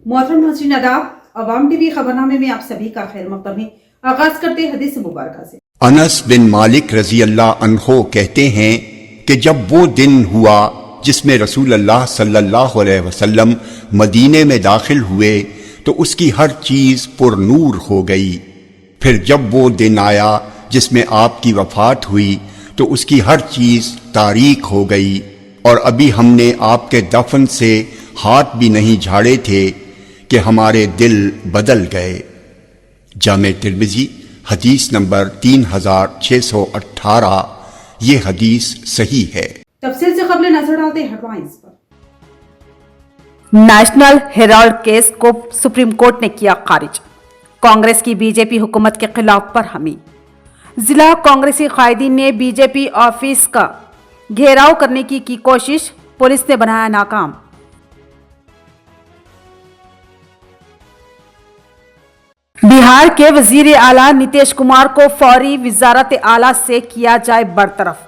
मोहतरम नाज़रीन आदाब, अवाम टीवी खबरनामे में आप सभी का खैर मक़दम है। आगाज करते हदीस मुबारक से। अनस बिन मालिक रजी अल्लाह अन्हो कहते हैं कि जब वो दिन हुआ जिसमें रसूल अल्लाह सल्लल्लाहु अलैहि वसल्लम मदीने में दाखिल हुए तो उसकी हर चीज़ पुरनूर हो गई। फिर जब वो दिन आया जिसमें आपकी वफ़ात हुई तो उसकी हर चीज़ तारीक हो गई और अभी हमने आपके दफन से हाथ भी नहीं झाड़े थे कि हमारे दिल बदल गए। जामे तिर्मिज़ी हदीस नंबर 3618। ये हदीस सही है। तफसील से खबरें नजर डालते हैं हेडलाइंस पर। नेशनल हेराल्ड केस को सुप्रीम कोर्ट ने किया खारिज। कांग्रेस की बीजेपी हुकूमत के खिलाफ बरहमी। जिला कांग्रेसी कायदीन ने बीजेपी ऑफिस का घेराव करने की कोशिश, पुलिस ने बनाया नाकाम। बिहार के वजीर आला नीतीश कुमार को फौरी वजारत आला से किया जाए बरतरफ।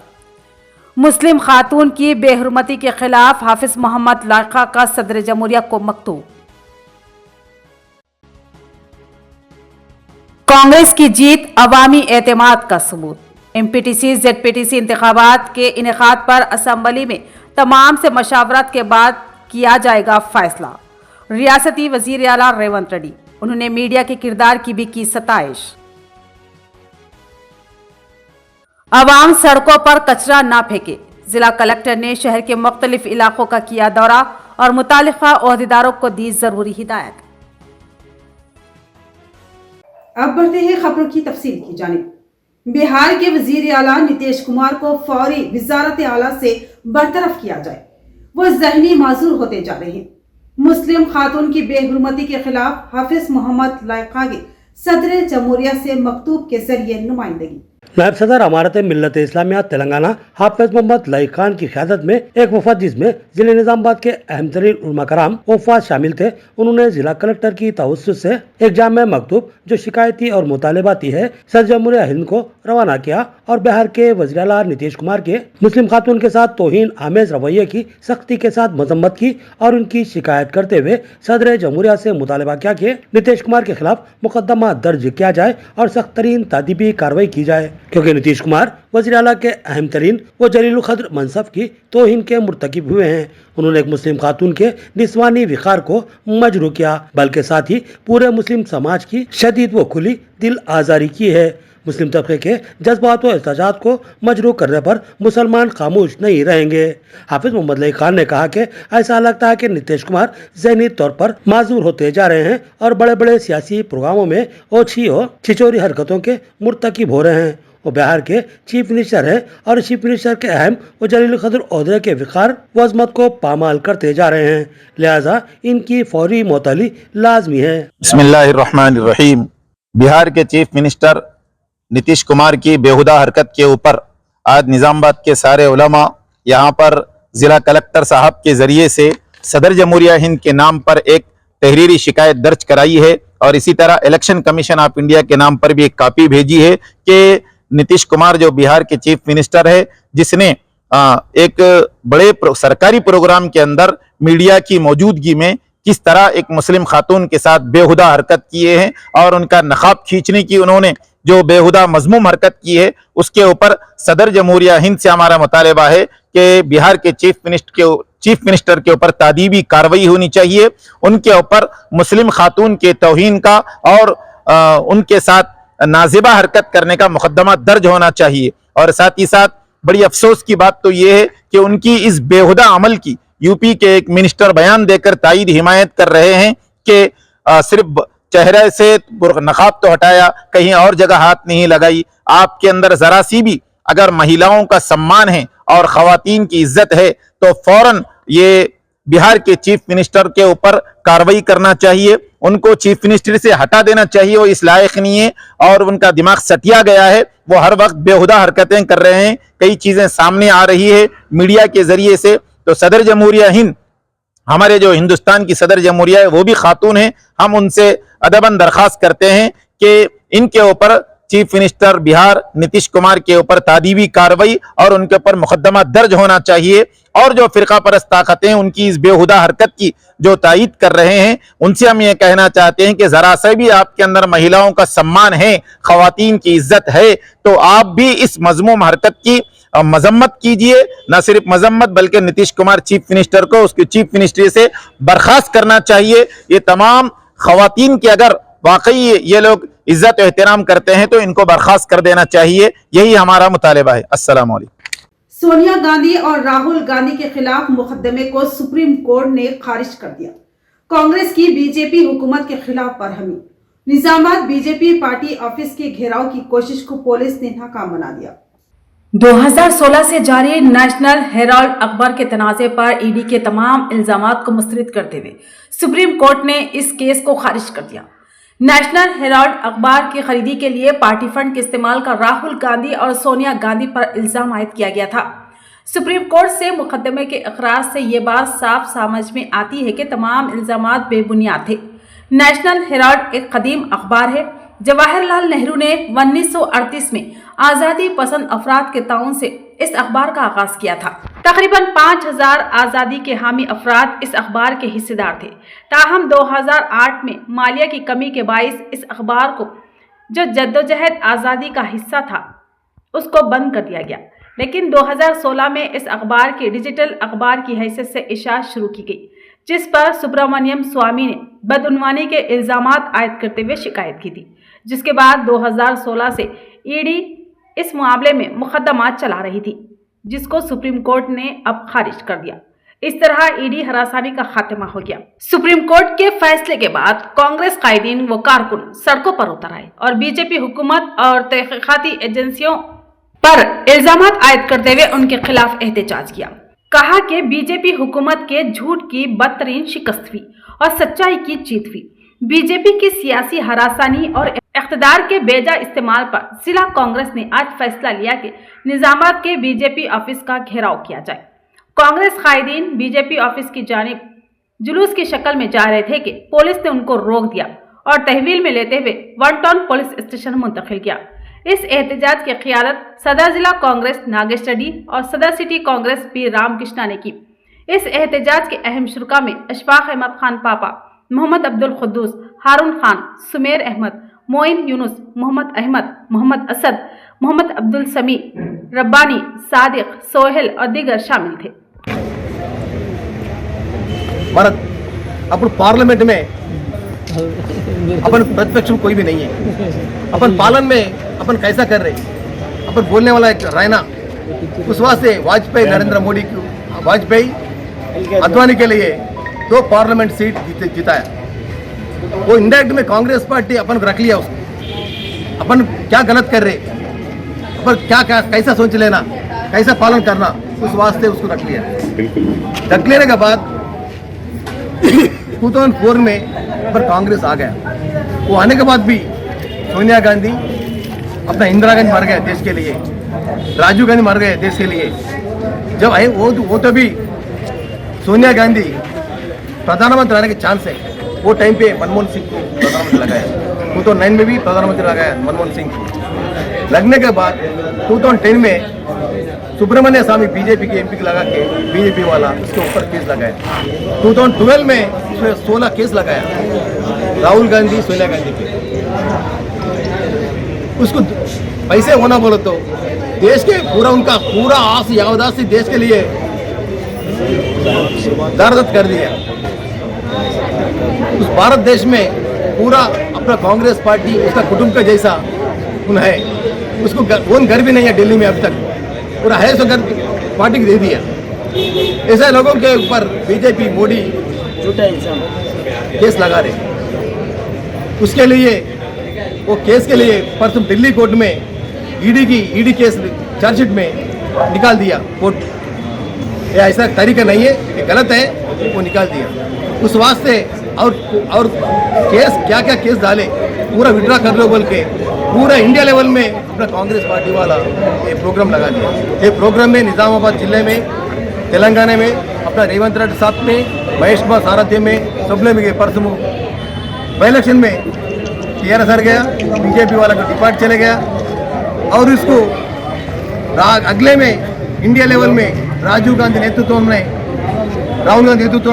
मुस्लिम खातून की बेहुरमती के खिलाफ हाफिज मोहम्मद लाइका का सदर जमहूरिया को मकतूब। कांग्रेस की जीत अवामी एतमाद का सबूत। एमपीटीसी जेडपीटीसी इंतखाबात के इनेकाद पर असेंबली में तमाम से मशावरत के बाद किया जाएगा फैसला। रियासती वजीर आला रेवंत रेड्डी, उन्होंने मीडिया के किरदार की भी की सताइश। अवाम सड़कों पर कचरा ना फेंके, जिला कलेक्टर ने शहर के मुख्तलिफ इलाकों का किया दौरा और मुतालिका ओहदेदारों को दी जरूरी हिदायत। अब बढ़ते हैं खबरों की तफसील की जानिब। बिहार के वजीर आला नीतीश कुमार को फौरी वजारत आला से बरतरफ किया जाए, वो ज़हनी माजूर होते जा रहे हैं। मुस्लिम खातून की बेहुरमती के खिलाफ हाफिज मोहम्मद लाइका की सदर जमहूरिया से मकतूब के जरिए नुमाइंदगी। नायब सदर अमारत मिल्लत इस्लामिया तेलंगाना हाफिज मोहम्मद लाइक खान की क़यादत में एक वफद जिसमें जिले निजामाबाद के अहम तरीन उलमा कराम वफाद शामिल थे, उन्होंने जिला कलेक्टर की तवस्सुत से एक जामे मकतूब जो शिकायती और मुतालिबाती है सदर जमहूरिया हिंद को रवाना किया और बिहार के वज़ीर आला नीतीश कुमार के मुस्लिम खातून के साथ तौहीन आमेज रवैये की सख्ती के साथ मजम्मत की और उनकी शिकायत करते हुए सदर जमहूरिया से मुतालबा किया कि नीतीश कुमार के खिलाफ मुकदमा दर्ज किया जाए और सख्त तरीन तादीबी कार्रवाई की जाए, क्योंकि नीतीश कुमार वज़ीर आला के अहम तरीन व जलील क़द्र मनसब की तौहीन के मुर्तकिब हुए हैं। उन्होंने एक मुस्लिम खातून के निस्वानी विकार को मजरू किया, बल्कि साथ ही पूरे मुस्लिम समाज की शदीद व खुली दिल आज़ारी की है। मुस्लिम तबके के जज्बात व एहतजाज को मजरू करने पर मुसलमान खामोश नहीं रहेंगे। हाफिज मोहम्मद लाइक खान ने कहा कि ऐसा लगता है कि नीतीश कुमार ज़हनी तौर पर माजूर होते जा रहे हैं और बड़े बड़े सियासी प्रोग्रामों में ओछी और छिचोरी हरकतों के मुर्तकिब हो रहे हैं। वो बिहार के चीफ मिनिस्टर हैं और चीफ मिनिस्टर के अहम व जलील क़द्र ओहदे के विकार व अज़मत को पामाल करते जा रहे हैं, लिहाजा इनकी फौरी मुअत्तली लाजमी है। बिस्मिल्लाहिर्रहमानिर्रहीम। बिहार के चीफ मिनिस्टर नीतीश कुमार की बेहुदा हरकत के ऊपर आज निजामाबाद के सारे उलमा यहाँ पर जिला कलेक्टर साहब के जरिए से सदर जमहूरिया हिंद के नाम पर एक तहरीरी शिकायत दर्ज कराई है और इसी तरह इलेक्शन कमीशन ऑफ इंडिया के नाम पर भी एक कॉपी भेजी है कि नीतीश कुमार जो बिहार के चीफ मिनिस्टर है, जिसने एक बड़े सरकारी प्रोग्राम के अंदर मीडिया की मौजूदगी में किस तरह एक मुस्लिम खातून के साथ बेहुदा हरकत किए हैं और उनका नकाब खींचने की उन्होंने जो बेहुदा मजमूम हरकत की है, उसके ऊपर सदर जमहूरिया हिंद से हमारा मुतालिबा है कि बिहार के चीफ मिनिस्टर के ऊपर तादीबी कार्रवाई होनी चाहिए। उनके ऊपर मुस्लिम खातून के तौहीन का और उनके साथ नाजिबा हरकत करने का मुकदमा दर्ज होना चाहिए। और साथ ही साथ बड़ी अफसोस की बात तो ये है कि उनकी इस बेहुदा अमल की यूपी के एक मिनिस्टर बयान देकर तायीद हिमायत कर रहे हैं कि सिर्फ चेहरे से नकाब तो हटाया, कहीं और जगह हाथ नहीं लगाई। आपके अंदर जरा सी भी अगर महिलाओं का सम्मान है और खवातीन की इज्जत है तो फौरन ये बिहार के चीफ मिनिस्टर के ऊपर कार्रवाई करना चाहिए, उनको चीफ मिनिस्टर से हटा देना चाहिए। वो इस लायक नहीं है और उनका दिमाग सटिया गया है, वो हर वक्त बेहुदा हरकतें कर रहे हैं। कई चीजें सामने आ रही है मीडिया के जरिए से। तो सदर जमहूरिया हिंद, हमारे जो हिंदुस्तान की सदर जमहूरिया है वो भी खातून है, हम उनसे अदबन दरख्वास्त करते हैं कि इनके ऊपर चीफ मिनिस्टर बिहार नीतीश कुमार के ऊपर तादीबी कार्रवाई और उनके ऊपर मुकदमा दर्ज होना चाहिए। और जो फिरका परस्त ताकतें उनकी इस बेहुदा हरकत की जो तायीद कर रहे हैं, उनसे हम ये कहना चाहते हैं कि जरा से भी आपके अंदर महिलाओं का सम्मान है, खवातीन की इज्जत है, तो आप भी इस मजमूम हरकत की मजम्मत कीजिए। न सिर्फ मजम्मत बल्कि नीतीश कुमार चीफ मिनिस्टर को उसकी चीफ मिनिस्ट्री से बर्खास्त करना चाहिए। ये तमाम खवातीन की अगर वाकई ये लोग इज्जत एहतराम करते हैं तो इनको बर्खास्त कर देना चाहिए। यही हमारा मुतालिबा है। अस्सलाम वालेकुम। सोनिया गांधी और राहुल गांधी के खिलाफ मुकदमे को सुप्रीम कोर्ट ने खारिज कर दिया। कांग्रेस की बीजेपी हुकूमत के खिलाफ बरहमी। निजामाबाद बीजेपी पार्टी ऑफिस के घेराव की कोशिश को पुलिस ने नाकाम बना दिया। 2016 से जारी नेशनल हेराल्ड अखबार के तनाज़े पर ईडी के तमाम इल्जामात को मुस्तरद करते हुए सुप्रीम कोर्ट ने इस केस को खारिज कर दिया। नेशनल हेराल्ड अखबार की खरीदी के लिए पार्टी फंड के इस्तेमाल का राहुल गांधी और सोनिया गांधी पर इल्जाम आयद किया गया था। सुप्रीम कोर्ट से मुकदमे के इकरार से ये बात साफ समझ में आती है कि तमाम इल्जामात बेबुनियाद थे। नेशनल हेराल्ड एक कदीम अखबार है। जवाहरलाल नेहरू ने 1938 में आज़ादी पसंद अफराद के ताउन से इस अखबार का आगाज किया था। तकरीबन 5000 आज़ादी के हामी अफराद इस अखबार के हिस्सेदार थे। ताहम 2008 में मालिया की कमी के बाइस इस अखबार को जो जद्दोजहद आज़ादी का हिस्सा था उसको बंद कर दिया गया। लेकिन 2016 में इस अखबार के डिजिटल अखबार की हैसियत से इशाअत शुरू की गई, जिस पर सुब्रमण्यम स्वामी ने बदउनवानी के इल्जामात आयद करते हुए शिकायत की थी, जिसके बाद 2016 से ईडी इस मामले में मुकदमा चला रही थी, जिसको सुप्रीम कोर्ट ने अब खारिज कर दिया। इस तरह ईडी हरासानी का खात्मा हो गया। सुप्रीम कोर्ट के फैसले के बाद कांग्रेस कायदीन व कारकुन सड़कों पर उतर आए और बीजेपी हुकूमत और तहकीकाती एजेंसियों पर इल्जामात आयद करते हुए उनके खिलाफ एहतजाज किया। कहा कि बीजेपी हुकूमत के झूठ की बदतरीन शिकस्त हुई और सच्चाई की जीत हुई। बीजेपी की सियासी हरासानी और इख्तिदार के बेजा इस्तेमाल पर जिला कांग्रेस ने आज फैसला लिया कि निजामाबाद के बीजेपी ऑफिस का घेराव किया जाए। कांग्रेस कायदीन बीजेपी ऑफिस की जानिब जुलूस की शक्ल में जा रहे थे कि पुलिस ने उनको रोक दिया और तहवील में लेते हुए 1 टाउन पुलिस स्टेशन मुंतकिल किया। इस एहतजाज की क़ियादत सदर जिला कांग्रेस नागेश रेड्डी और सदर सिटी कांग्रेस पी रामकृष्णा ने की। इस एहतजाज के अहम शुरका में अशफाक अहमद खान पापा, मोहम्मद अब्दुल खुद्दूस, हारून खान, सुमेर अहमद, मोइन यूनुस, मोहम्मद अहमद, मोहम्मद असद, मोहम्मद अब्दुल समी, रब्बानी, सादिक, सोहेल और दीगर शामिल थे। अपन पार्लियामेंट में अपन प्रतिपक्ष में कोई भी नहीं है। अपन पालन में अपन कैसा कर रहे, अपन बोलने वाला एक रैना, उस वास्ते वाजपेयी नरेंद्र मोदी को, वाजपेयी अद्वानी के लिए 2 पार्लियामेंट सीट जिताया। वो इंडायरेक्ट में कांग्रेस पार्टी अपन को रख लिया। उसको अपन क्या गलत कर रहे, अपन क्या कैसा सोच लेना, कैसा पालन करना, उस वास्ते उसको रख लिया। रख लेने के बाद 2004 में पर कांग्रेस आ गया। वो आने के बाद भी सोनिया गांधी, अपना इंदिरा गांधी मर गए देश के लिए, राजीव गांधी मर गए देश के लिए। जब आए वो तो भी सोनिया गांधी प्रधानमंत्री रहने के चांस है। वो टाइम पे मनमोहन सिंह को प्रधानमंत्री लगाया। 2009 में भी प्रधानमंत्री लगाया मनमोहन सिंह को। लगने के बाद 2010 में सुब्रमण्य स्वामी बीजेपी के एमपी लगा के बीजेपी वाला उसके ऊपर केस लगाया। 2012 में उसमें 16 केस लगाया राहुल गांधी, सोनिया गांधी पे। उसको पैसे होना बोलो तो देश के उनका पूरा आस यावदासी देश के लिए दर्द कर दिया। उस भारत देश में पूरा अपना कांग्रेस पार्टी उसका कुटुंब का जैसा उन है। उसको कौन घर भी नहीं है दिल्ली में अब तक, पूरा है सो घर पार्टी को दे दिया। ऐसे लोगों के ऊपर बीजेपी मोदी केस लगा रहे। उसके लिए वो केस के लिए परसों दिल्ली कोर्ट में ईडी केस चार्जशीट में निकाल दिया कोर्ट। ये ऐसा तरीका नहीं है, ये गलत है, वो निकाल दिया। उस वास्ते और केस क्या क्या केस डाले पूरा विड्रा कर लो बोल के पूरा इंडिया लेवल में अपना कांग्रेस पार्टी वाला ये प्रोग्राम लगा दिया। ये प्रोग्राम में निजामाबाद जिले में, तेलंगाना में अपना रेवंत रेड्डी साहब में, महेश कुमार सारथ्य में, सबले में परसों बाई इलेक्शन में TRS गया, बीजेपी वाला का डिपार्ट चले गया और इसको अगले में इंडिया लेवल में राहुल गांधी नेतृत्व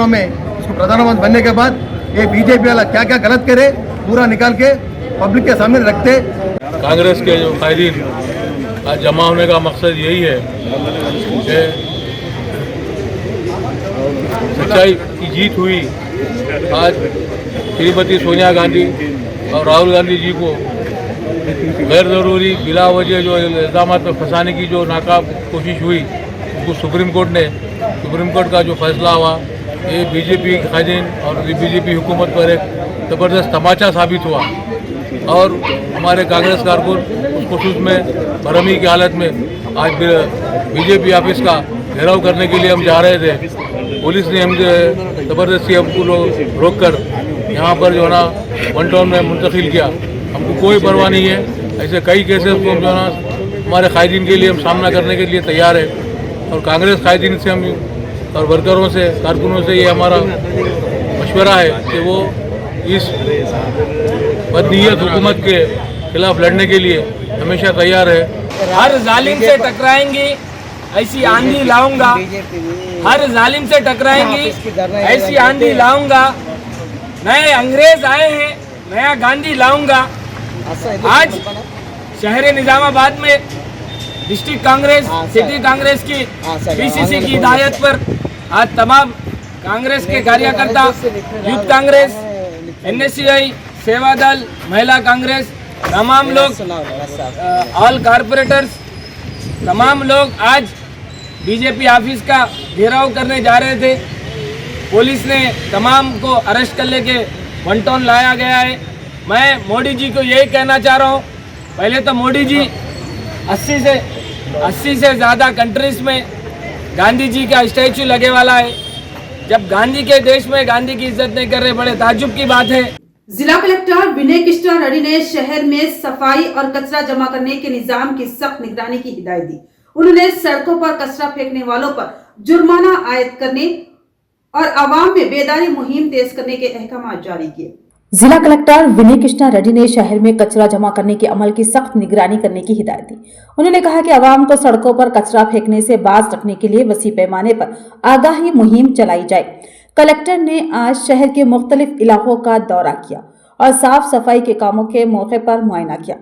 में इसको प्रधानमंत्री बनने के बाद ये बीजेपी वाला क्या क्या गलत करे पूरा निकाल के पब्लिक के सामने रखते। कांग्रेस के जो कायदीन आज जमा होने का मकसद यही है कि सच्चाई की जीत हुई। आज श्रीमती सोनिया गांधी और राहुल गांधी जी को गैर ज़रूरी बिला वजह जो इल्ज़ाम में फंसाने की जो नाकाब कोशिश हुई उसको सुप्रीम कोर्ट का जो फैसला हुआ ये बीजेपी कायदीन और बीजेपी हुकूमत पर एक ज़बरदस्त तमाचा साबित हुआ और हमारे कांग्रेस कारकुन उस खुसूस में बरहमी की हालत में आज बीजेपी ऑफिस का घेराव करने के लिए हम जा रहे थे। पुलिस ने हम ज़बरदस्ती हमको रोक कर यहाँ पर जो है ना 1 टाउन में मुंतकिल किया। हमको कोई परवाह नहीं है, ऐसे कई केसेस को हम जो है ना हमारे कायदीन के लिए हम सामना करने के लिए तैयार है और कांग्रेस कायदीन से हम और वर्करों से कारकुनों से ये हमारा मशवरा है कि वो इस बदनीयत हुकूमत के खिलाफ लड़ने के लिए हमेशा तैयार है। हर जालिम से टकराएंगी ऐसी आंधी लाऊंगा, हर जालिम से टकराएंगी ऐसी आंधी लाऊंगा। नए अंग्रेज आए हैं, नया गांधी लाऊंगा। आज शहर निजामाबाद में डिस्ट्रिक्ट कांग्रेस, सिटी कांग्रेस की BCC की हिदायत पर आज तमाम कांग्रेस के कार्यकर्ता, यूथ कांग्रेस, NSCI, सेवा दल, महिला कांग्रेस, तमाम लोग, ऑल कारपोरेटर्स, तमाम लोग आज बीजेपी ऑफिस का घेराव करने जा रहे थे। पुलिस ने तमाम को अरेस्ट कर लेके 1 टाउन लाया गया है। मैं मोदी जी को यही कहना चाह रहा हूँ, पहले तो मोदी जी 80 से ज़्यादा कंट्रीज में गांधी जी का स्टैचू लगे वाला है। जब गांधी के देश में गांधी की इज्जत नहीं कर रहे, बड़े ताज्जुब की बात है। जिला कलेक्टर विनय कृष्णा रेड्डी ने शहर में सफाई और कचरा जमा करने के निजाम की सख्त निगरानी की हिदायत दी। उन्होंने सड़कों पर कचरा फेंकने वालों पर जुर्माना आयद करने और आवाम में बेदारी मुहिम तेज करने के अहकाम जारी किए। जिला कलेक्टर विनय कृष्णा रेड्डी ने शहर में कचरा जमा करने के अमल की सख्त निगरानी करने की हिदायत दी। उन्होंने कहा कि आवाम को सड़कों पर कचरा फेंकने से बाज रखने के लिए वसी पैमाने पर आगाही मुहिम चलाई जाए। कलेक्टर ने आज शहर के मुख्तलिफ इलाकों का दौरा किया और साफ सफाई के कामों के मौके पर मुआयना किया।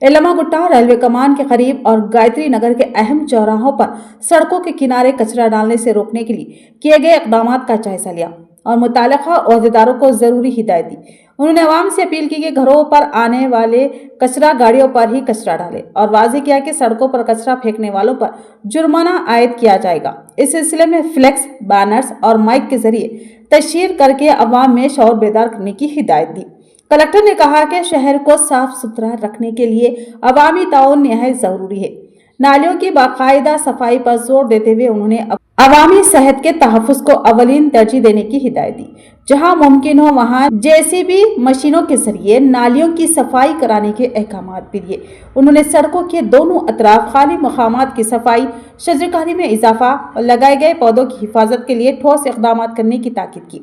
एलमा गुट्टा, रेलवे कमान के करीब और गायत्री नगर के अहम चौराहों पर सड़कों के किनारे कचरा डालने से रोकने के लिए किए गए इकदाम का जायजा लिया और मुताल्लिका ओहदेदारों को जरूरी हिदायत दी। उन्होंने आवाम से अपील की कि घरों पर आने वाले कचरा गाड़ियों पर ही कचरा डालें और वाज़ेह किया कि सड़कों पर कचरा फेंकने वालों पर जुर्माना आयद किया जाएगा। इस सिलसिले में फ्लेक्स, बैनर्स और माइक के जरिए तशहीर करके अवाम में शौर बेदार करने की हिदायत दी। कलेक्टर ने कहा कि शहर को साफ सुथरा रखने के लिए अवामी ताउन निहायत जरूरी है। नालियों की बाकायदा सफाई पर जोर देते हुए उन्होंने अवामी सेहत के तहफ़्फ़ुज़ को अवलीन तरजीह देने की हिदायत दी। जहां मुमकिन हो वहां JCB मशीनों के जरिए नालियों की सफाई कराने के अहकाम भी दिए। उन्होंने सड़कों के दोनों अतराफ खाली मकामात की सफाई, शजरकारी में इजाफा और लगाए गए पौधों की हिफाजत के लिए ठोस इक़दाम करने की ताकीद की।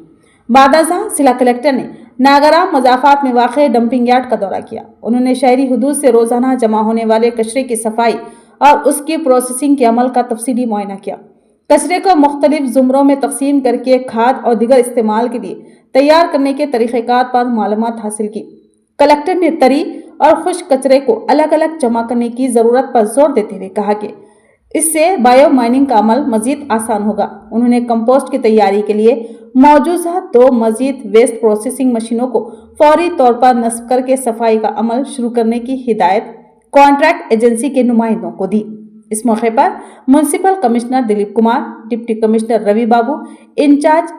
बादाज़ा जिला कलेक्टर ने नागराम मज़ाफ़ात में वाक़े डंपिंग यार्ड का दौरा किया। उन्होंने शहरी हुदूद से रोज़ाना जमा होने वाले कचरे की सफाई और उसकी प्रोसेसिंग के अमल का तफसीली मुआयना किया। कचरे को मुख्तलिफ ज़ुमरों में तकसीम करके खाद और दीगर इस्तेमाल के लिए तैयार करने के तरीक़ेकार पर मालूमात हासिल की। कलेक्टर ने तरी और खुश्क कचरे को अलग अलग जमा करने की ज़रूरत पर जोर देते हुए कहा कि इससे बायो माइनिंग का अमल मजीद आसान होगा। उन्होंने कंपोस्ट की तैयारी के लिए मौजूदा 2 मजीद वेस्ट प्रोसेसिंग मशीनों को फौरी तौर पर नस्ब करके सफाई का अमल शुरू करने की हिदायत कॉन्ट्रैक्ट एजेंसी के नुमाइंदों को दी। इस मौके पर municipal commissioner Dilip Kumar, deputy commissioner Ravi Babu, incharge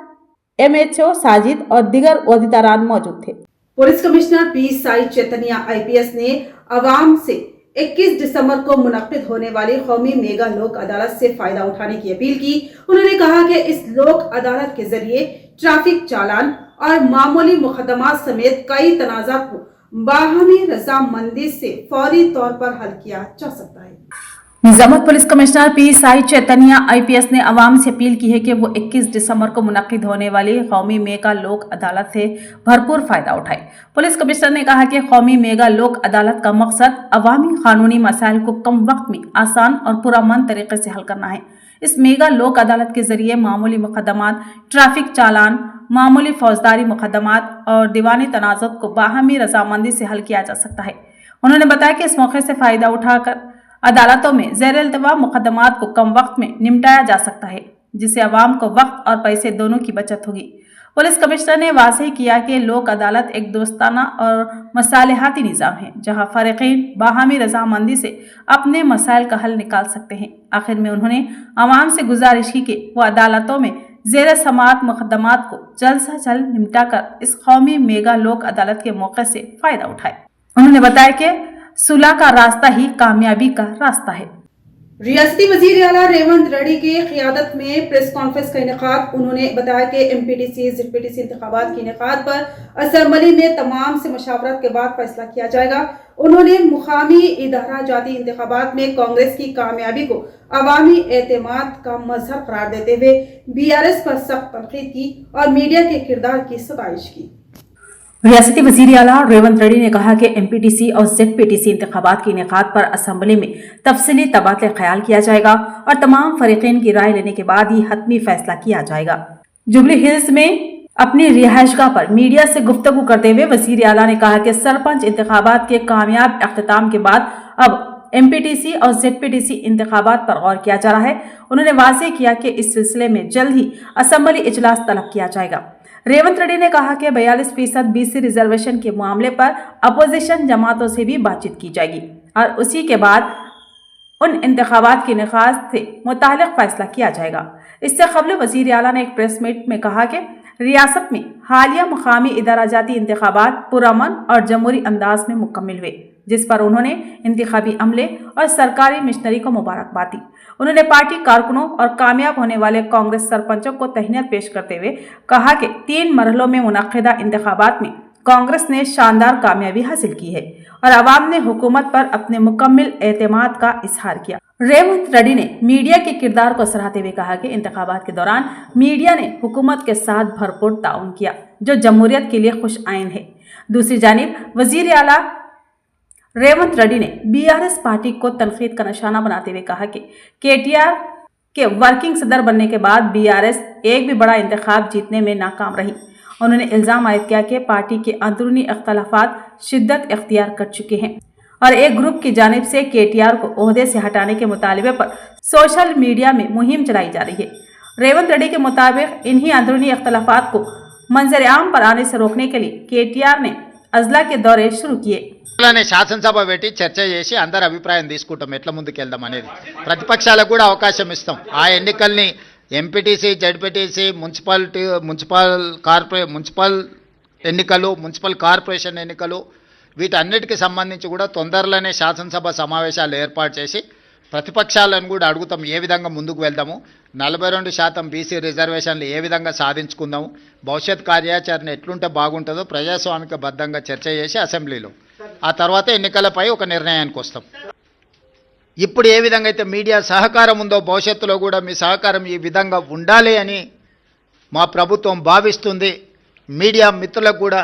MHO Sajid और दीगर ओहदेदारान मौजूद थे। Police commissioner P Sai Chaitanya IPS ने आवाम से 21 दिसंबर को मुनक्किद होने वाली कौमी मेगा लोक अदालत से फायदा उठाने की अपील की। उन्होंने कहा कि इस लोक अदालत के जरिए ट्रैफिक चालान और मामूली मुकदमात समेत कई तनाज़ात को बाहमी रजामंदी से फौरी तौर पर हल किया जा सकता है। निजामत पुलिस कमिश्नर पी साई चैतन्य IPS ने आवाम से अपील की है कि वो 21 दिसंबर को मुनक्किद होने वाली कौमी मेगा लोक अदालत से भरपूर फायदा उठाए। पुलिस कमिश्नर ने कहा कि कौमी मेगा लोक अदालत का मकसद अवामी कानूनी मसाइल को कम वक्त में आसान और पुरअमन तरीके से हल करना है। इस मेगा लोक अदालत के जरिए मामूली मुकदमात, ट्रैफिक चालान, मामूली फौजदारी मुकदमात और दीवानी तनाज़ुत को बाहमी रजामंदी से हल किया जा सकता है। उन्होंने बताया कि इस मौके से फायदा उठाकर अदालतों में ज़ेर इल्तवा मुकदमात को कम वक्त में निपटाया जा सकता है, जिससे अवाम को वक्त और पैसे दोनों की बचत होगी। पुलिस कमिश्नर ने वाज़ेह किया कि लोक अदालत एक दोस्ताना और मसालहाती निज़ाम है, जहां फ़रीक़ैन बाहमी रज़ामंदी से अपने मसाइल का हल निकाल सकते हैं। आखिर में उन्होंने अवाम से गुजारिश की कि वो अदालतों में ज़ेर समाअत मुकदमात को जल्द से जल्द निपटाकर इस कौमी मेगा लोक अदालत के मौके से फ़ायदा उठाए। उन्होंने बताया कि सुलह का रास्ता ही कामयाबी का रास्ता है। रियासती वजीर आला रेवंत रेड्डी की क़ियादत में प्रेस कॉन्फ्रेंस का इनेकाद। उन्होंने बताया कि MPTC ZPTC इंतखाबात के इनेकाद पर असम्बली में तमाम से मशावरत के बाद फैसला किया जाएगा। उन्होंने मुकामी इदारा जाती इंतखाबात में कांग्रेस की कामयाबी को अवामी एतमाद का मजहर करार देते हुए BRS पर सख्त तनकीद की और मीडिया के किरदार की सताइश की। रियासती वज़ीर आला रेवंत रेड्डी ने कहा कि MPTC और ZPTC इंतखाबात के इनेकाद पर असम्बली में तफसीली तबादला ख्याल किया जाएगा और तमाम फरीक़ैन की राय लेने के बाद ही हतमी फैसला किया जाएगा। जुबली हिल्स में अपनी रिहाइशगाह पर मीडिया से गुफ्तगू करते हुए वज़ीर आला ने कहा कि सरपंच इंतखाबात के कामयाब अख्तिताम के बाद अब MPTC और ZPTC इंतखाबात पर गौर किया जा रहा है। उन्होंने वाज़ेह किया कि इस सिलसिले में जल्द ही असम्बली इजलास तलब किया जाएगा। रेवंत रेड्डी ने कहा कि 42% BC रिजर्वेशन के मामले पर अपोजिशन जमातों से भी बातचीत की जाएगी और उसी के बाद उन इंतखाबात के निकाज से मुतालिक फैसला किया जाएगा। इससे कबल वज़ीर आला ने एक प्रेस मीट में कहा कि रियासत में हालिया मुकामी इदारा जाती इंतखाबात पुरअमन और जमहूरी अंदाज में मुकम्मल हुए, जिस पर उन्होंने इंतखाबी अमले और सरकारी मिशनरी को मुबारकबाद दी। उन्होंने पार्टी कारकुनों और कामयाब होने वाले कांग्रेस सरपंचों को तहनीत पेश करते हुए कहा कि 3 मरहलों में मुनक्किदा इंतखाबात में कांग्रेस ने शानदार कामयाबी हासिल की है और अवाम ने हुकूमत पर अपने मुकम्मल एतमाद का इजहार किया। रेवंत रेड्डी ने मीडिया के किरदार को सराहते हुए कहा कि इंतखाबात के दौरान मीडिया ने हुकूमत के साथ भरपूर ताउन किया, जो जमहूरियत के लिए खुश आइन है। दूसरी जानिब वज़ीर आला रेवंत रेड्डी ने BRS पार्टी को तनकीद का निशाना बनाते हुए कहा कि KTR के वर्किंग सदर बनने के बाद BRS एक भी बड़ा इंतखाब जीतने में नाकाम रही। उन्होंने इल्ज़ाम आयद किया कि पार्टी के अंदरूनी इख्तलाफात शिद्दत इख्तियार कर चुके हैं और एक ग्रुप की जानिब से KTR को ओहदे से हटाने के मुतालबे पर सोशल मीडिया में मुहिम चलाई जा रही है। रेवंत रेड्डी के मुताबिक इन्हीं अंदरूनी इख्तलाफात को मंजर आम पर आने से रोकने के लिए KTR ने अजला के दौरे शुरू किए। అలానే శాసనసభ పెట్టి చర్చ చేసి అందరి అభిప్రాయం తీసుకుంటాం ఎట్లా ముందుకు వెళ్దాం అనేది ప్రతిపక్షాలకు కూడా అవకాశం ఇస్తాం ఆ ఎన్నికల్ని MPTC ZPTC మున్సిపల్ ఎన్నికలు మున్సిపల్ కార్పొరేషన్ ఎన్నికలు వీటన్నిటికి సంబంధించి కూడా తొందరలోనే శాసనసభ సమావేశాలు ఏర్పాటు చేసి ప్రతిపక్షాలను కూడా అడుగుతాం ఏ విధంగా ముందుకు వెళ్దాము 42% BC రిజర్వేషన్లు ఏ విధంగా సాధించుకుందాము భవిష్యత్ కార్యాచరణ ఎట్లుంటే బాగుంటుందో ప్రజాస్వామిక బద్ధంగా చర్చ చేసి అసెంబ్లీలో ఆ తర్వాత ఎన్నికలపై ఒక నిర్ణయానికి వస్తాం। ఇప్పుడు ఏ విధంగా అయితే మీడియా సహకారం ఉందో భవిష్యత్తులో కూడా మీ సహకారం ఈ విధంగా ఉండాలి అని మా ప్రభుత్వం భావిస్తుంది। మీడియా మిత్రులకు కూడా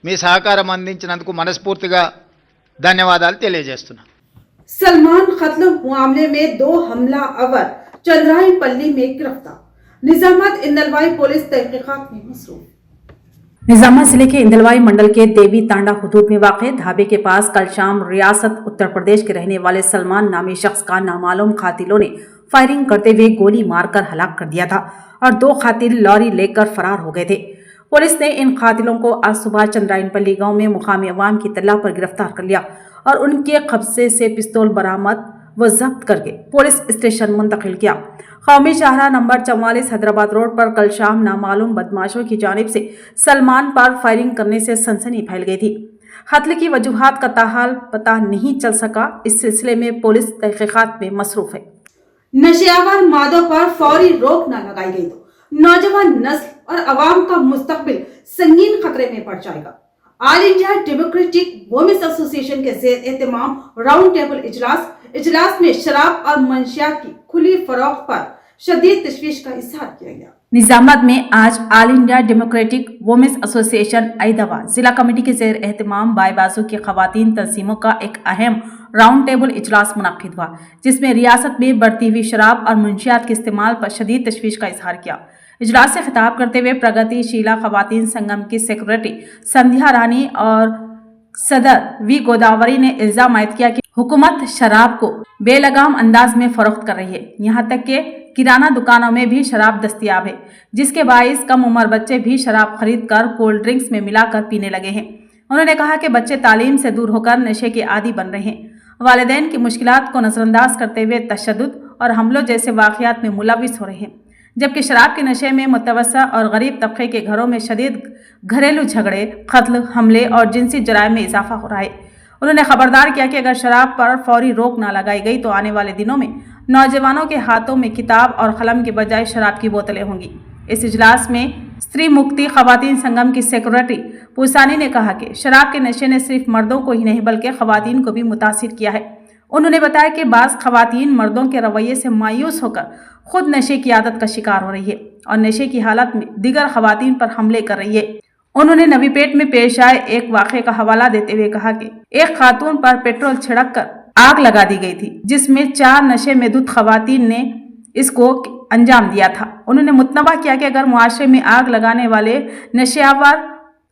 మీ సహకారం అందించినందుకు మనస్ఫూర్తిగా ధన్యవాదాలు తెలియజేస్తున్నాను। सलमान कत्ल मामले में 2 हमलावर चंद्रायनपल्ली में गिरफ्तार। निजामत इंदलवाई पुलिस तहकीकात में मसरूफ। निजामत जिले के इंदलवाई मंडल के देवी तांडा हुदूद में वाक़ ढाबे के पास कल शाम रियासत उत्तर प्रदेश के रहने वाले सलमान नामी शख्स का नामालूम कातिलों ने फायरिंग करते हुए गोली मारकर हलाक कर दिया था और 2 कातिल लॉरी लेकर फरार हो गए थे। पुलिस ने इन कातिलों को आज सुबह चंद्रायनपल्ली गांव में मुकामी अवाम की इत्तला पर गिरफ्तार कर लिया और उनके कब्जे से पिस्तौल बरामद व जब्त करके पुलिस स्टेशन मुंतकिल किया। कौमी शाहरा नंबर 44 हैदराबाद रोड पर कल शाम नामालूम बदमाशों की जानिब से सलमान पर फायरिंग करने से सनसनी फैल गई थी। कत्ल की वजूहात का ताहाल पता नहीं चल सका। इस सिलसिले में पुलिस तहकीकात में मसरूफ है। नशियावर मादों पर फौरी रोक न लगाई गई तो नौजवान नस्ल और अवाम का मुस्तकबिल संगीन खतरे में पड़ जाएगा। All India democratic women's association के ज़ेर एहतमाम राउंड टेबल इजलास में शराब और मंशियात की खुली फरोख्त पर शदीद तशवीश का इजहार किया गया। निजामाबाद में आज all India democratic women's association ऐदवाद जिला कमेटी के ज़ेर एहतमाम बाएं बाजू की खवातीन तंजीमों का एक अहम राउंड टेबल इजलास मुनक्किद हुआ, जिसमें रियासत में बढ़ती हुई शराब और मंशियात के इस्तेमाल पर शदीद तशवीश का इजहार किया। इजलास से खिताब करते हुए प्रगतिशीला खवातीन संगम की सेक्रेटरी संध्या रानी और सदर वी गोदावरी ने इल्जाम आयद किया कि हुकूमत शराब को बेलगाम अंदाज में फरोख्त कर रही है। यहाँ तक कि किराना दुकानों में भी शराब दस्तयाब है, जिसके बाइस कम उम्र बच्चे भी शराब खरीद कर कोल्ड ड्रिंक्स में मिलाकर पीने लगे हैं। उन्होंने कहा कि बच्चे तालीम से दूर होकर नशे के आदी बन रहे हैं। वालिदैन की मुश्किलात को नजरअंदाज करते हुए तशद्दुद और हमलों जैसे वाक़यात में मुलविस हो रहे हैं, जबकि शराब के नशे में मुतवस्सा और गरीब तबके के घरों में शदीद घरेलू झगड़े, कत्ल, हमले और जिनसी जराइम में इजाफा हो रहा है। उन्होंने खबरदार किया कि अगर शराब पर फौरी रोक न लगाई गई तो आने वाले दिनों में नौजवानों के हाथों में किताब और कलम के बजाय शराब की बोतलें होंगी। इस इजलास में स्त्री मुक्ति खवातीन संगम की सेक्रेटरी पूसानी ने कहा कि शराब के नशे ने सिर्फ मर्दों को ही नहीं बल्कि खवातीन को भी मुतासिर किया है। उन्होंने बताया कि बाज़ खवातीन मर्दों के रवैये से मायूस होकर खुद नशे की आदत का शिकार हो रही है और नशे की हालत में दीगर खवातीन पर हमले कर रही है। उन्होंने नवीपेट में पेश आए एक वाक़े का हवाला देते हुए कहा कि एक खातून पर पेट्रोल छिड़क कर आग लगा दी गई थी, जिसमें 4 नशे में धुत खवातीन ने इसको अंजाम दिया था। उन्होंने मुतनबा किया कि अगर मुआशरे में आग लगाने वाले नशेआवर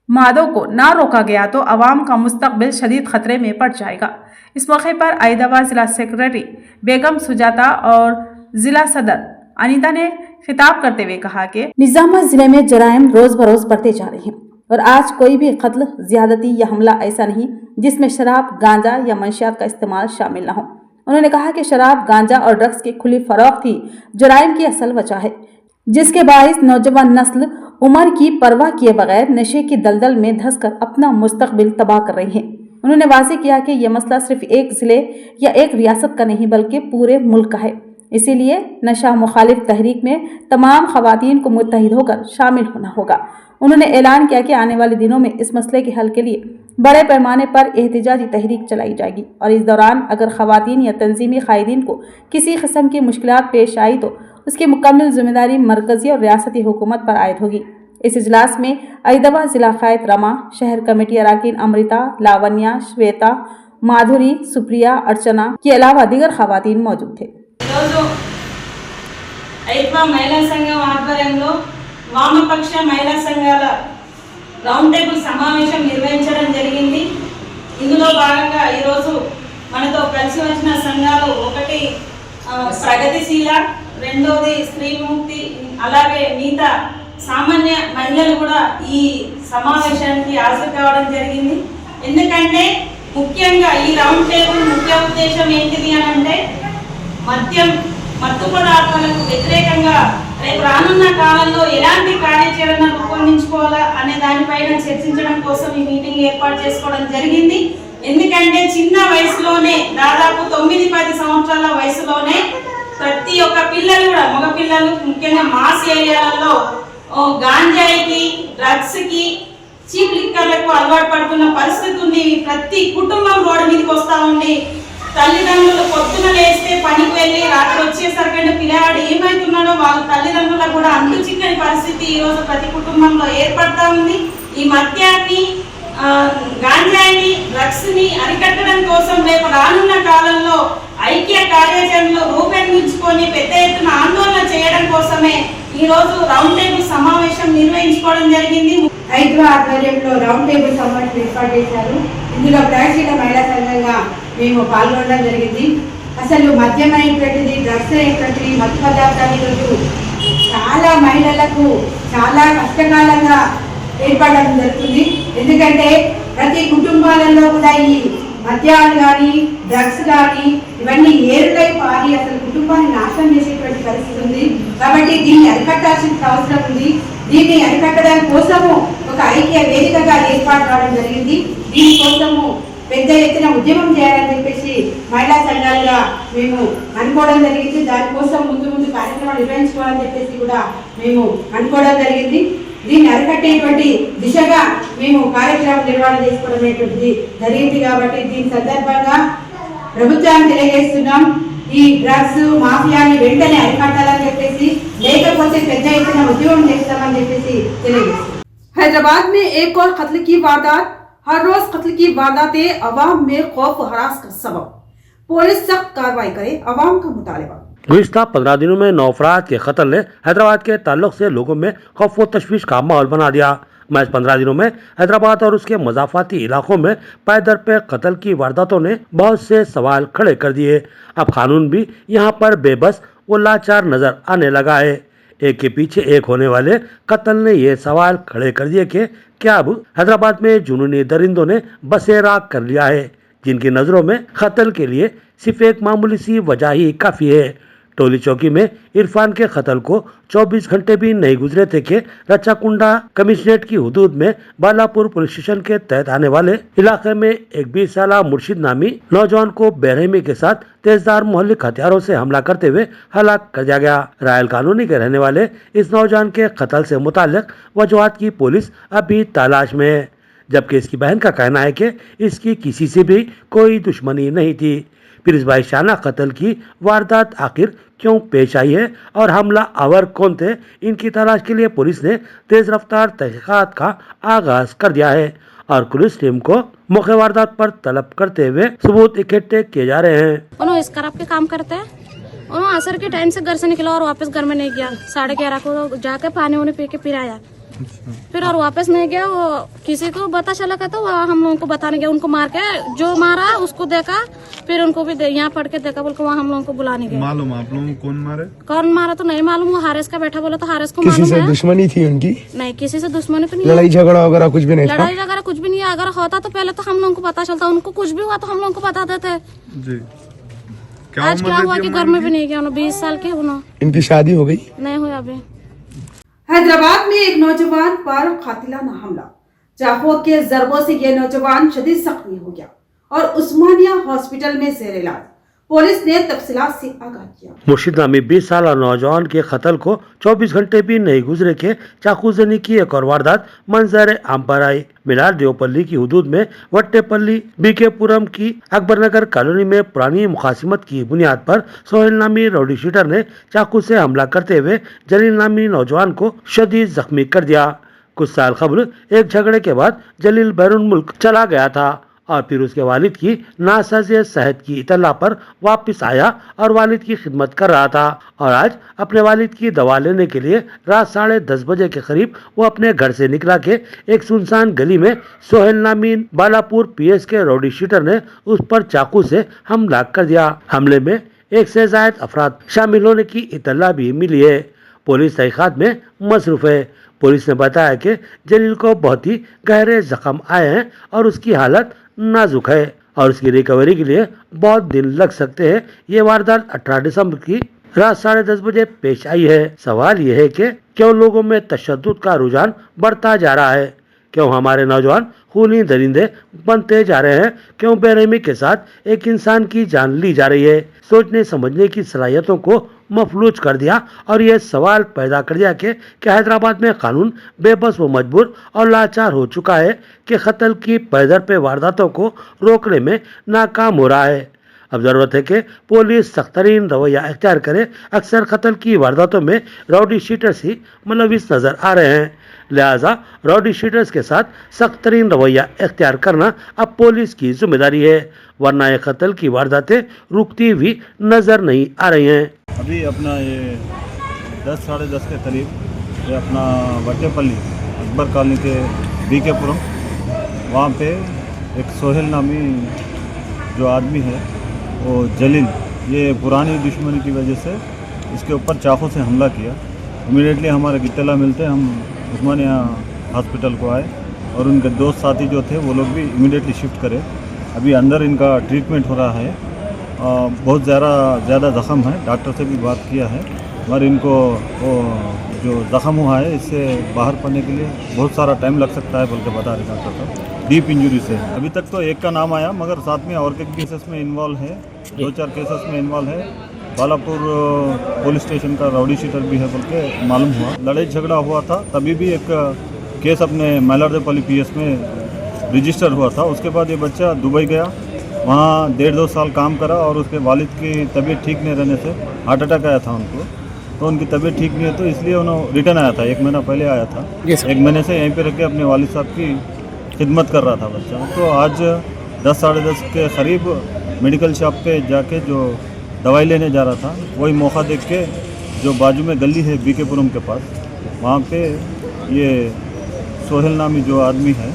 मादों को ना रोका गया तो अवाम का मुस्तकबिल शदीद खतरे में पड़ जाएगा। इस मौके पर ऐदवाद जिला सेक्रेटरी बेगम सुजाता और जिला सदर अनीता ने खिताब करते हुए कहा कि निजामाबाद जिले में जराइम रोज बरोज बढ़ते जा रहे हैं और आज कोई भी कत्ल, ज्यादती या हमला ऐसा नहीं जिसमें शराब, गांजा या मंशियात का इस्तेमाल शामिल न हो। उन्होंने कहा कि शराब, गांजा और ड्रग्स की खुली फरोख्त ही जराइम की असल वजह है, जिसके बाइस नौजवान नस्ल उम्र की परवाह किए बगैर नशे की दलदल में धंस कर अपना मुस्तकबिल तबाह कर रही है। उन्होंने वाज़ेह किया कि यह मसला सिर्फ एक जिले या एक रियासत का नहीं बल्कि पूरे मुल्क का है। इसीलिए नशा मुखालिफ तहरीक में तमाम खवातीन को मुत्तहिद होकर शामिल होना होगा। उन्होंने ऐलान किया कि आने वाले दिनों में इस मसले के हल के लिए बड़े पैमाने पर एहतिजाजी तहरीक चलाई जाएगी और इस दौरान अगर खवातीन या तंजीमी कायदीन को किसी किस्म की मुश्किलात पेश आई तो उसकी मुकम्मल जिम्मेदारी मरकजी और रियासती हुकूमत पर आयद होगी। इस इजलास में ऐदवाद जिला कायद रमा, शहर कमेटी अराकीन अमृता, लावण्या, श्वेता, माधुरी, सुप्रिया, अर्चना के अलावा दीगर खवातीन मौजूद थे। ऐदవాद మహిళా సంఘం ఆధ్వర్యంలో వామపక్ష మహిళా సంఘాల రౌండ్ టేబుల్ సమావేశం నిర్వహించడం జరిగింది। ఇందులో భాగంగా ఈరోజు మనతో కలిసి వచ్చిన సంఘాలు ఒకటి ప్రగతిశీల, రెండోది స్త్రీ ముక్తి, అలాగే మిగతా సామాన్య మహిళలు కూడా ఈ సమావేశానికి హాజరు కావడం జరిగింది। ఎందుకంటే ముఖ్యంగా ఈ రౌండ్ టేబుల్ ముఖ్య ఉద్దేశం ఏంటిది అని అంటే మత్తు పదార్థాలకు వ్యతిరేకంగా రేపు రానున్న కాలంలో ఎలాంటి కార్యాచరణ రూపొందించుకోవాలా అనే దానిపైన చర్చించడం కోసం ఈ మీటింగ్ ఏర్పాటు చేసుకోవడం జరిగింది। ఎందుకంటే చిన్న వయసులోనే దాదాపు 9-10 సంవత్సరాల వయసులోనే ప్రతి ఒక్క పిల్లలు కూడా మగ పిల్లలు ముఖ్యంగా మాస్ ఏరియాలలో గాంజాయికి, డ్రగ్స్కి, చీప్ లిక్కర్లకు అలవాటు పడుతున్న పరిస్థితి ఉంది। ప్రతి కుటుంబం రోడ్డు మీదకి వస్తూ ఉంది। తల్లిదండ్రులు పొద్దున లేస్తే పనికి వెళ్ళి రాత్రి వచ్చేసరికి పిల్లవాడు ఏమవుతున్నాడో వాళ్ళ తల్లిదండ్రులకు కూడా అంతు చిక్కని పరిస్థితి ఈరోజు ప్రతి కుటుంబంలో ఏర్పడతా ఉంది। ఈ మద్యాన్ని, గాంజాయిని, డ్రగ్స్ని అరికట్టడం కోసం రేపు రానున్న కాలంలో ఐక్య కార్యాచరణలో రూపొందించుకొని పెద్ద ఎత్తున ఆందోళన చేయడం కోసమే ఈరోజు రౌండ్ టేబుల్ సమావేశం నిర్వహించుకోవడం జరిగింది। ఐదవాద ఆధ్వర్యంలో రౌండ్ టేబుల్ సమావేశం ఏర్పాటు చేశారు। ఇందులో ప్రగతిశీల మహిళా సంఘంగా మేము పాల్గొనడం జరిగింది। అసలు మద్యం అనేటువంటిది, డ్రగ్స్ అనేటువంటిది, మత్తు పదార్థాలు ఈరోజు చాలా మహిళలకు చాలా కష్టకాలంగా ఏర్పడడం జరుగుతుంది। ఎందుకంటే ప్రతి కుటుంబాలలో కూడా ఈ మద్యాలు కానీ, డ్రగ్స్ కానీ ఇవన్నీ ఏరులై పారి అసలు కుటుంబాన్ని నాశనం చేసేటువంటి పరిస్థితి ఉంది। కాబట్టి దీన్ని అరికట్టాల్సిన అవసరం ఉంది। దీన్ని అరికట్టడం కోసము ఒక ఐక్య వేదికగా ఏర్పాటు కావడం జరిగింది। దీనికోసము పెద్ద ఎత్తున ఉద్యమం చేయాలని చెప్పేసి మహిళా సంఘాలుగా మేము అనుకోవడం జరిగింది। దానికోసం ముందు కార్యక్రమాలు నిర్వహించుకోవాలని చెప్పేసి కూడా మేము అనుకోవడం జరిగింది। దీన్ని అరికట్ట అరికట్టేటువంటి దిశగా మేము కార్యక్రమం నిర్వహణ చేసుకోవడం అనేటువంటిది జరిగింది. కాబట్టి దీని సందర్భంగా ప్రభుత్వాన్ని తెలియజేస్తున్నాం, ఈ డ్రగ్స్ మాఫియాని వెంటనే అరికట్టాలని చెప్పేసి, లేకపోతే పెద్ద ఎత్తున ఉద్యోగం చేస్తామని చెప్పేసి తెలియజేస్తున్నాం. हैदराबाद में एक और कत्ल की वारदात। हर रोज कत्ल की वारदातें अवाम में खौफ और हरास का सबब। पुलिस सख्त कार्रवाई करे, अवाम का मुतालबा। गुज़िश्ता 15 दिनों में 9 अफराद के कत्ल ने हैदराबाद के ताल्लुक से लोगों में खौफ व तशवीश का माहौल बना दिया। महज 15 दिनों में हैदराबाद और उसके मज़ाफ़ाती इलाकों में पाए दर पे कत्ल की वारदातों ने बहुत से सवाल खड़े कर दिए। अब कानून भी यहाँ पर बेबस व लाचार नजर आने लगा है। एक के पीछे एक होने वाले कत्ल ने ये सवाल खड़े कर दिए कि क्या अब हैदराबाद में जुनूनी दरिंदों ने बसेरा कर लिया है, जिनकी नज़रों में कत्ल के लिए सिर्फ एक मामूली सी वजह ही काफ़ी है। टोली चौकी में इरफान के कत्ल को 24 घंटे भी नहीं गुजरे थे कि रचाकुंडा कमिश्नरेट की हुदूद में बालापुर पुलिस स्टेशन के तहत आने वाले इलाके में एक 20 साल मुर्शिद नामी नौजवान को बेरहमी के साथ तेजदार मोहल्लिक हथियारों से हमला करते हुए हलाक कर दिया गया। रायल कॉलोनी के रहने वाले इस नौजवान के कत्ल से मुताल्लिक वजूहात की पुलिस अभी तलाश में है, जबकि इसकी बहन का कहना है कि इसकी किसी से भी कोई दुश्मनी नहीं थी। फिर इस बाइशाना कत्ल की वारदात आखिर क्यों पेश आई है और हमला आवर कौन थे, इनकी तलाश के लिए पुलिस ने तेज रफ्तार तहकीकात का आगाज कर दिया है और पुलिस टीम को मौके वारदात पर तलब करते हुए सबूत इकट्ठे किए जा रहे हैं। उन्होंने स्क्रैप के काम करते हैं। उन्होंने असर के टाइम से घर से निकला और वापस घर में नहीं गया। 11:30 को जाकर पानी उन्हें पी के फिर आया, फिर और वापस नहीं गया। वो किसी को पता चला था तो वहाँ हम लोगों को बताने गया, उनको मार के जो मारा उसको देखा, फिर उनको भी यहाँ पढ़ के देखा, बोल के वहाँ हम लोगों को बुलाने गया। मालूम आप लोगों को कौन मारे तो नहीं मालूम। वो हारिस का बैठा बोला तो हारिस को किसी मालूम से है। दुश्मनी थी उनकी? नहीं, किसी से दुश्मनी तो नहीं। लड़ाई झगड़ा वगैरह कुछ भी नहीं था? लड़ाई झगड़ा कुछ भी नहीं है। अगर होता तो पहले तो हम लोगों को पता चलता, उनको कुछ भी हुआ तो हम लोगों को बता देते जी। आज क्या हुआ कि घर में भी नहीं गया। 20 साल के उन्होंने। इनकी शादी हो गई? नहीं हुई अभी। हैदराबाद में एक नौजवान पर कातिलाना हमला। चाकू के जरबों से यह नौजवान शदीद जख्मी हो गया और उस्मानिया हॉस्पिटल में जेर इलाज। पुलिस ने तफसीलात से आगाह किया। मुर्शिद नामी 20 साल नौजवान के कत्ल को 24 घंटे भी नहीं गुजरे के चाकूजनी की एक और वारदात मंजर आम पर आई। मिलार देवपल्ली की हुदूद में वट्टेपल्ली बीकेपुरम की अकबरनगर कॉलोनी में पुरानी मुखासिमत की बुनियाद पर सोहेल नामी राउडी शीटर ने चाकू से हमला करते हुए जलील नामी नौजवान को शदीद जख्मी कर दिया। कुछ साल कबल एक झगड़े के बाद जलील बैरून मुल्क चला गया था और फिर उसके वालिद की नासाज़ सेहत की इतला पर वापस आया और वालिद की खिदमत कर रहा था और आज अपने वालिद की दवा लेने के लिए रात 10:30 बजे के करीब वो अपने घर से निकला के एक सुनसान गली में सोहेल नामी बालापुर पीएस के राउडी शीटर ने उस पर चाकू से हमला कर दिया। हमले में 1 से ज़ायद अफराद शामिल होने की इतला भी मिली है। पुलिस तहकीकात में मसरूफ है। पुलिस ने बताया कि जलील को बहुत ही गहरे जख्म आए हैं और उसकी हालत नाजुक है और उसकी रिकवरी के लिए बहुत दिन लग सकते हैं। ये वारदात 18 दिसंबर की रात 10:30 बजे पेश आई है। सवाल ये है कि क्यों लोगों में तशद्दुद का रुझान बढ़ता जा रहा है, क्यों हमारे नौजवान खूनी दरिंदे बनते जा रहे हैं, क्यों बेरहमी के साथ एक इंसान की जान ली जा रही है। सोचने समझने की सलाहियतों को मफलूज कर दिया और यह सवाल पैदा कर दिया कि हैदराबाद में कानून बेबस व मजबूर और लाचार हो चुका है कि कत्ल की पैदर पे वारदातों को रोकने में नाकाम हो रहा है। अब जरूरत है कि पुलिस सख्त तरीन रवैया इख्तियार करे। अक्सर कत्ल की वारदातों में राउडी शीटर्स ही मुलविस नजर आ रहे हैं, लिहाजा राउडी शीटर्स के साथ सख्त तरीन रवैया इख्तियार करना अब पुलिस की जिम्मेदारी है, वरना ये कत्ल की वारदातें रुकती हुई नजर नहीं आ रही हैं। अभी अपना ये 10 साढ़े 10 के करीब ये अपना वट्टेपल्ली अकबर कॉलोनी के बीकेपुरम वहाँ पे एक सोहेल नामी जो आदमी है वो जलील, ये पुरानी दुश्मनी की वजह से इसके ऊपर चाकू से हमला किया। इमीडिएटली हमारे इत्तला मिलते हम उस्मानिया हॉस्पिटल को आए और उनके दोस्त साथी जो थे वो लोग भी इमीडिएटली शिफ्ट करे। अभी अंदर इनका ट्रीटमेंट हो रहा है। बहुत ज़्यादा ज़ख़म है, डॉक्टर से भी बात किया है, मगर इनको वो जो ज़ख़म हुआ है इससे बाहर पड़ने के लिए बहुत सारा टाइम लग सकता है बोल के बता रहे डॉक्टर साहब। डीप इंजरी से अभी तक तो एक का नाम आया, मगर साथ में और के केसेस में इन्वॉल्व है, 2-4 केसेस में इन्वॉल्व है। बालापुर पुलिस स्टेशन का राउडी शीटर भी है बोल के मालूम हुआ। लड़ाई झगड़ा हुआ था, तभी भी एक केस अपने मैलारदेपल्ली पीएस में रजिस्टर हुआ था। उसके बाद ये बच्चा दुबई गया, वहाँ 1.5-2 साल काम करा और उसके वालिद की तबीयत ठीक नहीं रहने से हार्ट अटैक आया था उनको। तो उनकी तबीयत ठीक नहीं है तो इसलिए उन्होंने रिटर्न आया था, 1 महीना पहले आया था। 1 महीने से यहीं पे रह के अपने वालिद साहब की खिदमत कर रहा था बच्चा। तो आज 10-10:30 के करीब मेडिकल शॉप पे जाके जो दवाई लेने जा रहा था, वही मौका देख के जो बाजू में गली है बीकेपुरम के पास, वहाँ पे ये सोहेल नामी जो आदमी है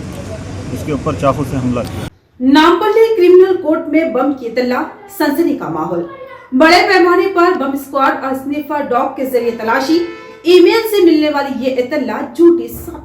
उसके ऊपर चाकू से हमला किया। नामपल्ली क्रिमिनल कोर्ट में बम की इत्तला, सनसनी का माहौल। बड़े पैमाने पर बम स्क्वाड और स्निफर डॉग के जरिए तलाशी, ईमेल से मिलने वाली ये इत्तला झूठी साबित।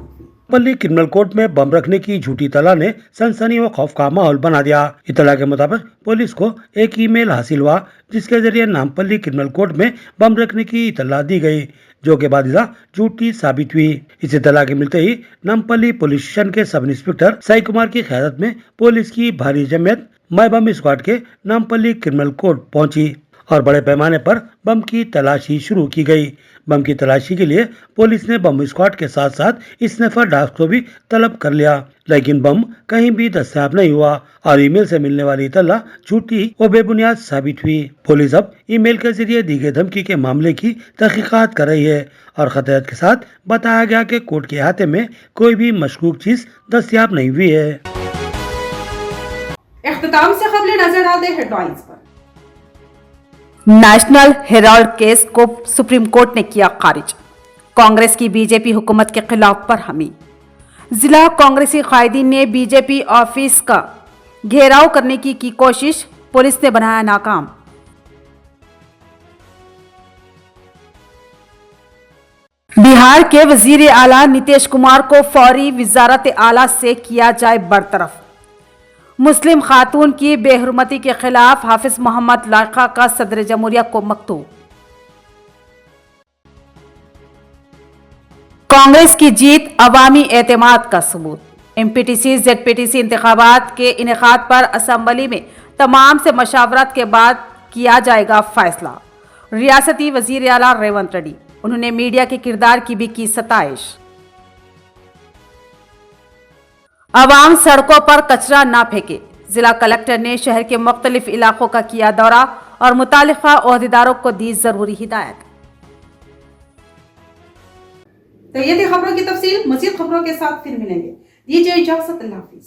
नामपल्ली क्रिमिनल कोर्ट में बम रखने की झूठी इत्तला ने सनसनी और खौफ का माहौल बना दिया। इत्तला के मुताबिक पुलिस को एक ईमेल हासिल हुआ जिसके जरिए नामपल्ली क्रिमिनल कोर्ट में बम रखने की इत्तला दी गई, जो के बाद झूठी साबित हुई। इस इत्तला के मिलते ही नामपल्ली पुलिस स्टेशन के सब इंस्पेक्टर साई कुमार की क़यादत में पुलिस की भारी जमात माय बम स्क्वाड के नामपल्ली क्रिमिनल कोर्ट पहुंची और बड़े पैमाने पर बम की तलाशी शुरू की गई। बम की तलाशी के लिए पुलिस ने बम स्क्वाड के साथ साथ स्नैपर डॉग्स को भी तलब कर लिया, लेकिन बम कहीं भी दस्तयाब नहीं हुआ और ईमेल से मिलने वाली इत्तला झूठी और बेबुनियाद साबित हुई। पुलिस अब ईमेल के जरिए दी गई धमकी के मामले की तहकीकात कर रही है और खतरत के साथ बताया गया कि कोर्ट के अहाते में कोई भी मशकूक चीज दस्तयाब नहीं हुई है। इख्तिताम से खबरें नजर डालते हैं हेडलाइंस पर। नेशनल हेराल्ड केस को सुप्रीम कोर्ट ने किया खारिज। कांग्रेस की बीजेपी हुकूमत के खिलाफ बरहमी। जिला कांग्रेसी कायदीन ने बीजेपी ऑफिस का घेराव करने की कोशिश, पुलिस ने बनाया नाकाम। बिहार के वजीर आला नीतीश कुमार को फौरी वजारत आला से किया जाए बरतरफ। मुस्लिम खातून की बेहरमती के खिलाफ हाफिज मोहम्मद लाइका का सदर जमहूरिया को मकतूब। कांग्रेस की जीत अवामी एतमाद का सबूत। एमपीटीसी जेडपीटीसी इंतखाबात के इनेकाद पर असम्बली में तमाम से मशावरत के बाद किया जाएगा फैसला। रियासती वजीर आला रेवंत रेड्डी, उन्होंने मीडिया के किरदार की भी की सताइश। अवाम सड़कों पर कचरा ना फेंके, जिला कलेक्टर ने शहर के मुख्तलिफ इलाकों का किया दौरा और मुतालिका ओहदेदारों को दी जरूरी हिदायत। तो ये थी खबरों की तफसील। मज़ीद खबरों के साथ फिर मिलेंगे। दीजिए इजाजत, अल्लाह हाफिज।